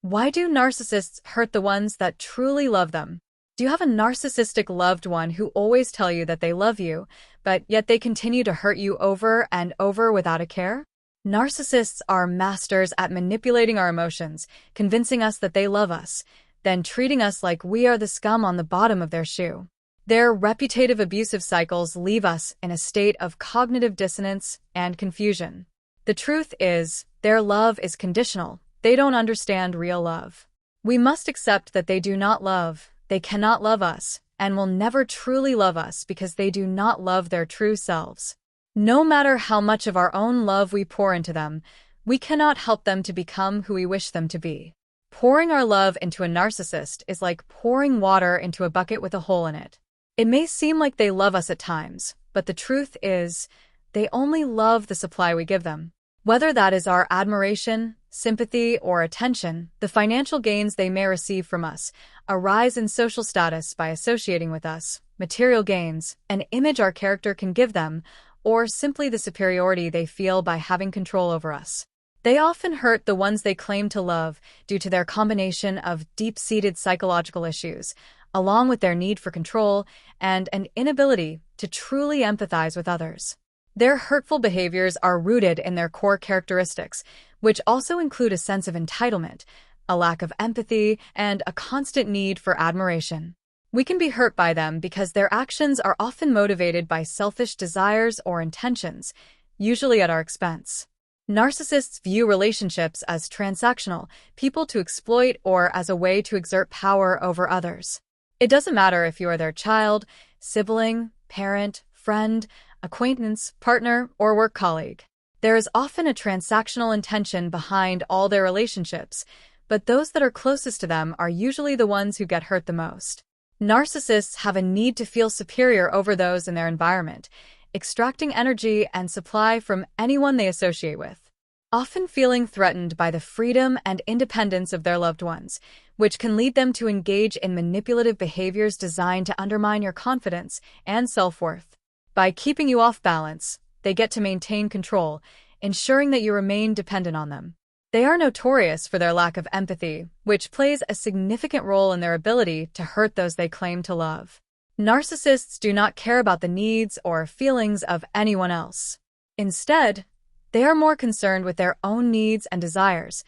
Why do narcissists hurt the ones that truly love them? Do you have a narcissistic loved one who always tell you that they love you, but yet they continue to hurt you over and over without a care? Narcissists are masters at manipulating our emotions, convincing us that they love us, then treating us like we are the scum on the bottom of their shoe. Their repetitive abusive cycles leave us in a state of cognitive dissonance and confusion. The truth is, their love is conditional. They don't understand real love. We must accept that they do not love, they cannot love us, and will never truly love us because they do not love their true selves. No matter how much of our own love we pour into them, we cannot help them to become who we wish them to be. Pouring our love into a narcissist is like pouring water into a bucket with a hole in it. It may seem like they love us at times, but the truth is, they only love the supply we give them. Whether that is our admiration, sympathy, or attention, the financial gains they may receive from us, a rise in social status by associating with us, material gains, an image our character can give them, or simply the superiority they feel by having control over us. They often hurt the ones they claim to love due to their combination of deep-seated psychological issues, along with their need for control and an inability to truly empathize with others. Their hurtful behaviors are rooted in their core characteristics, which also include a sense of entitlement, a lack of empathy, and a constant need for admiration. We can be hurt by them because their actions are often motivated by selfish desires or intentions, usually at our expense. Narcissists view relationships as transactional, people to exploit, or as a way to exert power over others. It doesn't matter if you are their child, sibling, parent, friend, acquaintance, partner, or work colleague. There is often a transactional intention behind all their relationships, but those that are closest to them are usually the ones who get hurt the most. Narcissists have a need to feel superior over those in their environment, extracting energy and supply from anyone they associate with, often feeling threatened by the freedom and independence of their loved ones, which can lead them to engage in manipulative behaviors designed to undermine your confidence and self-worth. By keeping you off balance, they get to maintain control, ensuring that you remain dependent on them. They are notorious for their lack of empathy, which plays a significant role in their ability to hurt those they claim to love. Narcissists do not care about the needs or feelings of anyone else. Instead, they are more concerned with their own needs and desires,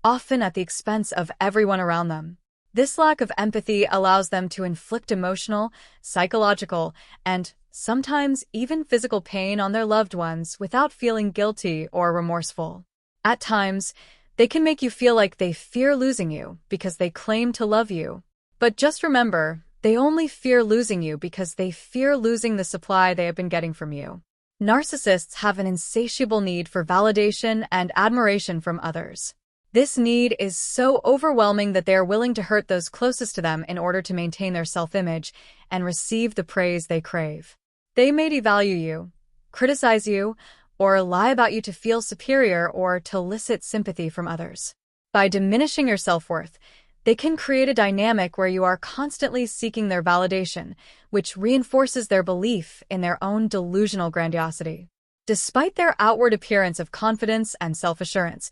often at the expense of everyone around them. This lack of empathy allows them to inflict emotional, psychological, and sometimes even physical pain on their loved ones without feeling guilty or remorseful. At times, they can make you feel like they fear losing you because they claim to love you. But just remember, they only fear losing you because they fear losing the supply they have been getting from you. Narcissists have an insatiable need for validation and admiration from others. This need is so overwhelming that they are willing to hurt those closest to them in order to maintain their self-image and receive the praise they crave. They may devalue you, criticize you, or lie about you to feel superior or to elicit sympathy from others. By diminishing your self-worth, they can create a dynamic where you are constantly seeking their validation, which reinforces their belief in their own delusional grandiosity. Despite their outward appearance of confidence and self-assurance,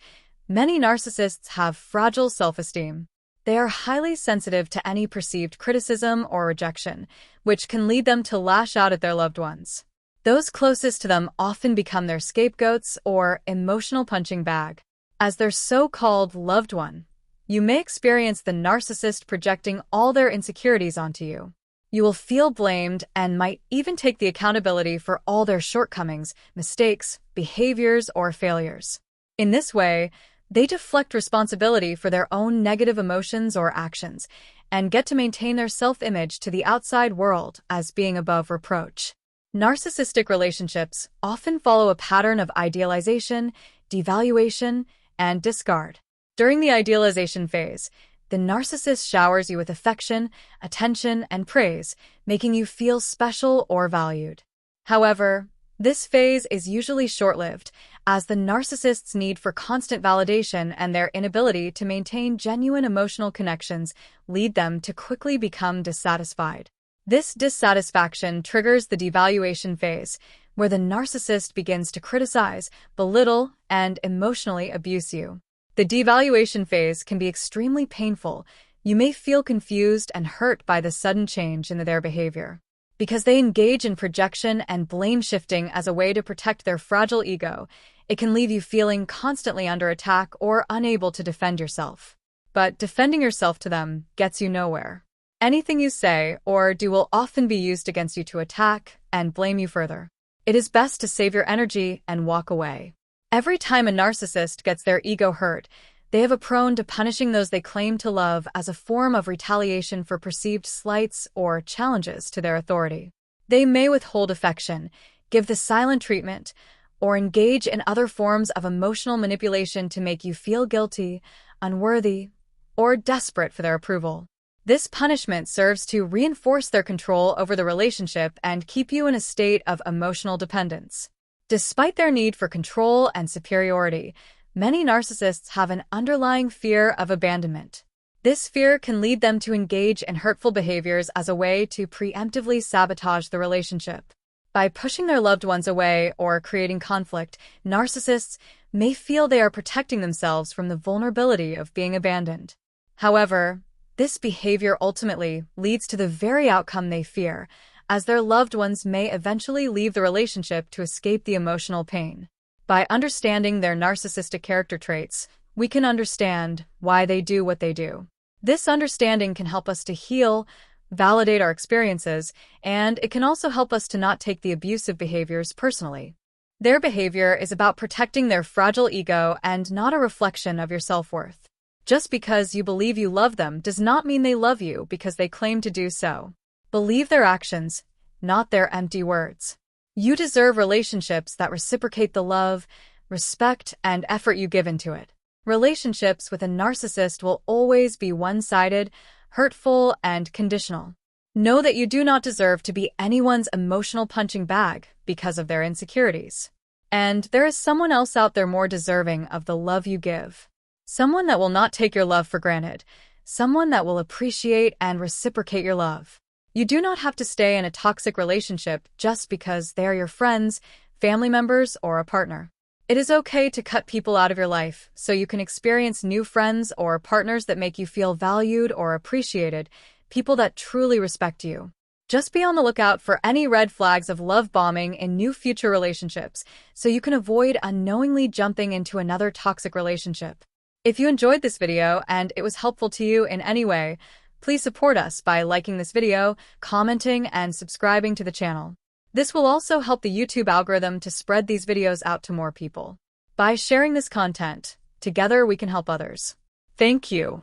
many narcissists have fragile self-esteem. They are highly sensitive to any perceived criticism or rejection, which can lead them to lash out at their loved ones. Those closest to them often become their scapegoats or emotional punching bag. As their so-called loved one, you may experience the narcissist projecting all their insecurities onto you. You will feel blamed and might even take the accountability for all their shortcomings, mistakes, behaviors, or failures. In this way, they deflect responsibility for their own negative emotions or actions and get to maintain their self-image to the outside world as being above reproach. Narcissistic relationships often follow a pattern of idealization, devaluation, and discard. During the idealization phase, the narcissist showers you with affection, attention, and praise, making you feel special or valued. However, this phase is usually short-lived, as the narcissist's need for constant validation and their inability to maintain genuine emotional connections lead them to quickly become dissatisfied. This dissatisfaction triggers the devaluation phase, where the narcissist begins to criticize, belittle, and emotionally abuse you. The devaluation phase can be extremely painful. You may feel confused and hurt by the sudden change in their behavior. Because they engage in projection and blame shifting as a way to protect their fragile ego, it can leave you feeling constantly under attack or unable to defend yourself. But defending yourself to them gets you nowhere. Anything you say or do will often be used against you to attack and blame you further. It is best to save your energy and walk away. Every time a narcissist gets their ego hurt, they have a prone to punishing those they claim to love as a form of retaliation for perceived slights or challenges to their authority. They may withhold affection, give the silent treatment, or engage in other forms of emotional manipulation to make you feel guilty, unworthy, or desperate for their approval. This punishment serves to reinforce their control over the relationship and keep you in a state of emotional dependence. Despite their need for control and superiority, many narcissists have an underlying fear of abandonment. This fear can lead them to engage in hurtful behaviors as a way to preemptively sabotage the relationship. By pushing their loved ones away or creating conflict, narcissists may feel they are protecting themselves from the vulnerability of being abandoned. However, this behavior ultimately leads to the very outcome they fear, as their loved ones may eventually leave the relationship to escape the emotional pain. By understanding their narcissistic character traits, we can understand why they do what they do. This understanding can help us to heal, validate our experiences, and it can also help us to not take the abusive behaviors personally. Their behavior is about protecting their fragile ego and not a reflection of your self-worth. Just because you believe you love them does not mean they love you because they claim to do so. Believe their actions, not their empty words. You deserve relationships that reciprocate the love, respect, and effort you give into it. Relationships with a narcissist will always be one-sided, hurtful, and conditional. Know that you do not deserve to be anyone's emotional punching bag because of their insecurities. And there is someone else out there more deserving of the love you give. Someone that will not take your love for granted. Someone that will appreciate and reciprocate your love. You do not have to stay in a toxic relationship just because they are your friends, family members, or a partner. It is okay to cut people out of your life so you can experience new friends or partners that make you feel valued or appreciated, people that truly respect you. Just be on the lookout for any red flags of love bombing in new future relationships so you can avoid unknowingly jumping into another toxic relationship. If you enjoyed this video and it was helpful to you in any way, please support us by liking this video, commenting, and subscribing to the channel. This will also help the YouTube algorithm to spread these videos out to more people. By sharing this content, together we can help others. Thank you.